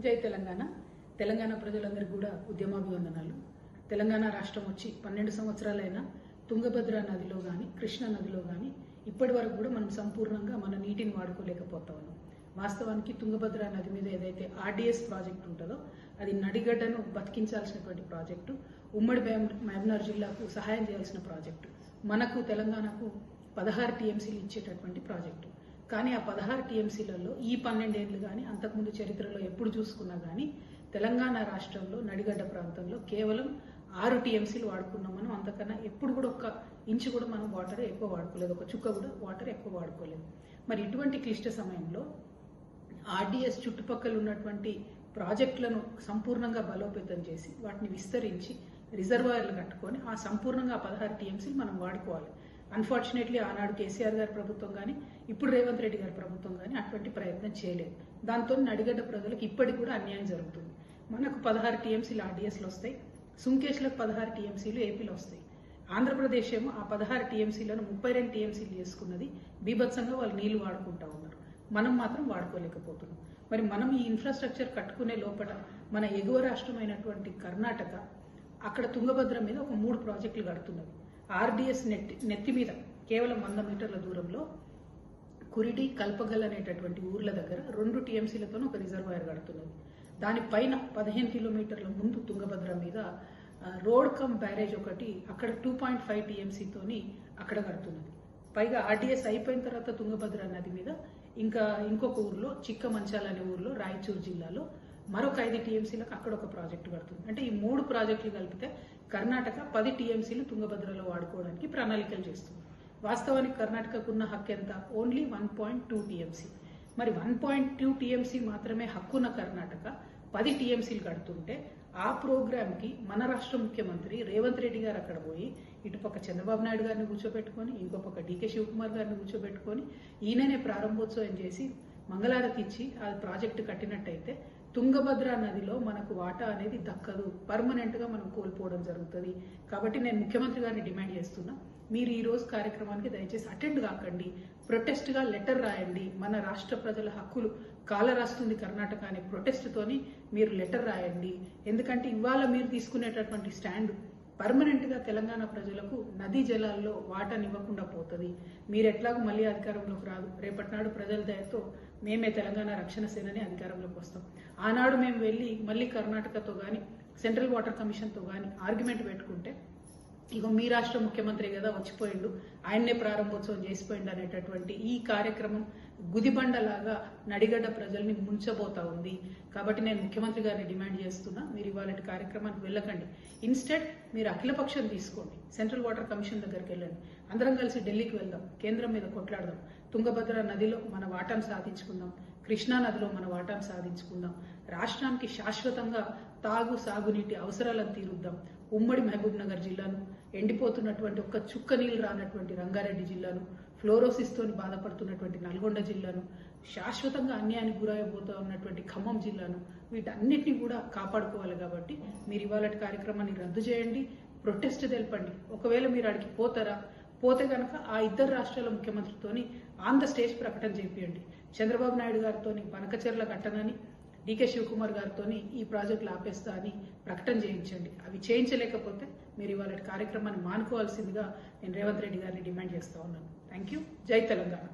జై తెలంగాణ. తెలంగాణ ప్రజలందరికీ కూడా ఉద్యమాభివందనాలు. తెలంగాణ రాష్ట్రం వచ్చి 12 సంవత్సరాలైనా తుంగభద్ర నదిలో కానీ కృష్ణా నదిలో కానీ ఇప్పటి వరకు కూడా మనం సంపూర్ణంగా మన నీటిని వాడుకోలేకపోతా ఉన్నాం. వాస్తవానికి తుంగభద్ర నది మీద ఏదైతే ఆర్డీఎస్ ప్రాజెక్టు ఉంటుందో అది నడిగడ్డను బతికించాల్సినటువంటి ప్రాజెక్టు, ఉమ్మడి మహబూబ్నగర్ జిల్లాకు సహాయం చేయాల్సిన ప్రాజెక్టు, మనకు తెలంగాణకు 16 టీఎంసీలు ఇచ్చేటటువంటి ప్రాజెక్టు. కానీ ఆ 16 టీఎంసీలలో ఈ 12 ఏళ్ళు కానీ అంతకుముందు చరిత్రలో ఎప్పుడు చూసుకున్నా కానీ తెలంగాణ రాష్ట్రంలో నడిగడ్డ ప్రాంతంలో కేవలం 6 టీఎంసీలు వాడుకున్నాం మనం. అంతకన్నా ఎప్పుడు కూడా ఒక్క ఇంచు కూడా మనం వాటర్ ఎక్కువ వాడుకోలేదు, ఒక చుక్క కూడా వాటర్ ఎక్కువ వాడుకోలేదు. మరి ఇటువంటి క్లిష్ట సమయంలో ఆర్డీఎస్ చుట్టుపక్కల ఉన్నటువంటి ప్రాజెక్టులను సంపూర్ణంగా బలోపేతం చేసి వాటిని విస్తరించి రిజర్వాయర్లు కట్టుకొని ఆ సంపూర్ణంగా 16 టీఎంసీలు మనం వాడుకోవాలి. అన్ఫార్చునేట్లీ ఆనాడు కేసీఆర్ గారి ప్రభుత్వం కానీ ఇప్పుడు రేవంత్ రెడ్డి గారి ప్రభుత్వం కానీ అటువంటి ప్రయత్నం చేయలేదు. దాంతో నడిగడ్డ ప్రజలకు ఇప్పటికి కూడా అన్యాయం జరుగుతుంది. మనకు 16 టీఎంసీలు ఆర్డీఎస్లు వస్తాయి, సుంకేష్లకు 16 టీఎంసీలు ఏపీలో వస్తాయి. ఆంధ్రప్రదేశ్ ఏమో ఆ 16 టీఎంసీలను 32 టీఎంసీలు చేసుకున్నది. బీభత్సంగా వాళ్ళు నీళ్లు వాడుకుంటా ఉన్నారు, మనం మాత్రం వాడుకోలేకపోతున్నాం. మరి మనం ఈ ఇన్ఫ్రాస్ట్రక్చర్ కట్టుకునే లోపల మన ఎగువ రాష్ట్రమైనటువంటి కర్ణాటక అక్కడ తుంగభద్ర మీద ఒక 3 ప్రాజెక్టులు కడుతున్నది. ఆర్డీఎస్ నెత్తి మీద కేవలం 100 మీటర్ల దూరంలో కురిడి, కల్పగల్ అనేటటువంటి ఊర్ల దగ్గర 2 టీఎంసీలతో ఒక రిజర్వాయర్ కడుతున్నది. దానిపైన 15 కిలోమీటర్ల ముందు తుంగభద్ర మీద రోడ్ కమ్ బ్యారేజ్ ఒకటి అక్కడ 2.5 టీఎంసీతోని అక్కడ కడుతున్నది. పైగా ఆర్డీఎస్ అయిపోయిన తర్వాత తుంగభద్ర నది మీద ఇంకొక ఊర్లో చిక్కమంచాల అనే ఊర్లో రాయచూరు జిల్లాలో మరొక 5 టీఎంసీలకు అక్కడ ఒక ప్రాజెక్టు కడుతుంది. అంటే ఈ 3 ప్రాజెక్టులు కలిపితే కర్ణాటక 10 టీఎంసీలు తుంగభద్రలో వాడుకోవడానికి ప్రణాళికలు చేస్తుంది. వాస్తవానికి కర్ణాటకకు ఉన్న హక్కు ఎంత? Only 1.2 TMC. మరి 1.2 టీఎంసీ మాత్రమే హక్కున్న కర్ణాటక 10 టీఎంసీలు కడుతుంటే ఆ ప్రోగ్రామ్కి మన రాష్ట్ర ముఖ్యమంత్రి రేవంత్ రెడ్డి గారు అక్కడ పోయి ఇటుపక్క చంద్రబాబు నాయుడు గారిని కూర్చోబెట్టుకొని ఇంకో పక్క డీకే శివకుమార్ గారిని కూర్చోబెట్టుకొని ఈయననే ప్రారంభోత్సవం చేసి మంగళారతి ఇచ్చి ఆ ప్రాజెక్టు కట్టినట్టయితే తుంగభద్ర నదిలో మనకు వాటా అనేది దక్కదు, పర్మనెంట్ గా మనం కోల్పోవడం జరుగుతుంది. కాబట్టి నేను ముఖ్యమంత్రి గారిని డిమాండ్ చేస్తున్నా, మీరు ఈ రోజు కార్యక్రమానికి దయచేసి అటెండ్ కాకండి, ప్రొటెస్ట్ గా లెటర్ రాయండి. మన రాష్ట్ర ప్రజల హక్కులు కాలరాస్తుంది కర్ణాటక అనే ప్రొటెస్ట్ తోని మీరు లెటర్ రాయండి. ఎందుకంటే ఇవాళ మీరు తీసుకునేటటువంటి స్టాండ్ పర్మనెంట్ గా తెలంగాణ ప్రజలకు నదీ జలాల్లో వాటానివ్వకుండా పోతుంది. మీరు ఎట్లాగూ మళ్ళీ అధికారంలోకి రాదు. రేపటి నాడు ప్రజల దయతో మేమే తెలంగాణ రక్షణ సేనని అధికారంలోకి వస్తాం. ఆనాడు మేము వెళ్ళి మళ్ళీ కర్ణాటకతో కానీ సెంట్రల్ వాటర్ కమిషన్తో కానీ ఆర్గ్యుమెంట్ పెట్టుకుంటే ఇగో మీ రాష్ట్ర ముఖ్యమంత్రి కదా వచ్చిపోయిండు, ఆయన్నే ప్రారంభోత్సవం చేసిపోయిండు అనేటటువంటి ఈ కార్యక్రమం గుదిబండలాగా నడిగడ్డ ప్రజల్ని ముంచబోతా ఉంది. కాబట్టి నేను ముఖ్యమంత్రి గారిని డిమాండ్ చేస్తున్నా, మీరు ఇవాళ కార్యక్రమానికి వెళ్ళకండి. ఇన్స్టెడ్ మీరు అఖిలపక్షం తీసుకోండి, సెంట్రల్ వాటర్ కమిషన్ దగ్గరికి వెళ్ళండి, అందరం కలిసి ఢిల్లీకి వెళ్దాం, కేంద్రం మీద కొట్లాడదాం, తుంగభద్ర నదిలో మన వాటాను సాధించుకుందాం, కృష్ణా నదిలో మన వాటాను సాధించుకుందాం, రాష్ట్రానికి శాశ్వతంగా సాగునీటి అవసరాలను తీరుద్దాం. ఉమ్మడి మహబూబ్ నగర్ జిల్లాను, ఎండిపోతున్నటువంటి ఒక్క చుక్క నీళ్లు రానటువంటి రంగారెడ్డి జిల్లాను, ఫ్లోరోసిస్ తోని బాధపడుతున్నటువంటి నల్గొండ జిల్లాను, శాశ్వతంగా అన్యాయానికి గురైపోతూ ఉన్నటువంటి ఖమ్మం జిల్లాను, వీటన్నిటిని కూడా కాపాడుకోవాలి. కాబట్టి మీరు ఇవాళ కార్యక్రమాన్ని రద్దు చేయండి, ప్రొటెస్ట్ తెలపండి. ఒకవేళ మీరు అడిగి పోతే గనక ఆ 2 రాష్ట్రాల ముఖ్యమంత్రితోని ఆన్ ద స్టేజ్ ప్రకటన చేపియండి. చంద్రబాబు నాయుడు గారితోని పనకచెర్ల కట్టనని, డీకే శివకుమార్ గారితో ఈ ప్రాజెక్టులు ఆపేస్తా అని ప్రకటన చేయించండి. అవి చేయించలేకపోతే మీరు ఇవాళ కార్యక్రమాన్ని మానుకోవాల్సిందిగా నేను రేవంత్ రెడ్డి గారిని డిమాండ్ చేస్తా ఉన్నాను. Thank you. జై తెలంగాణ.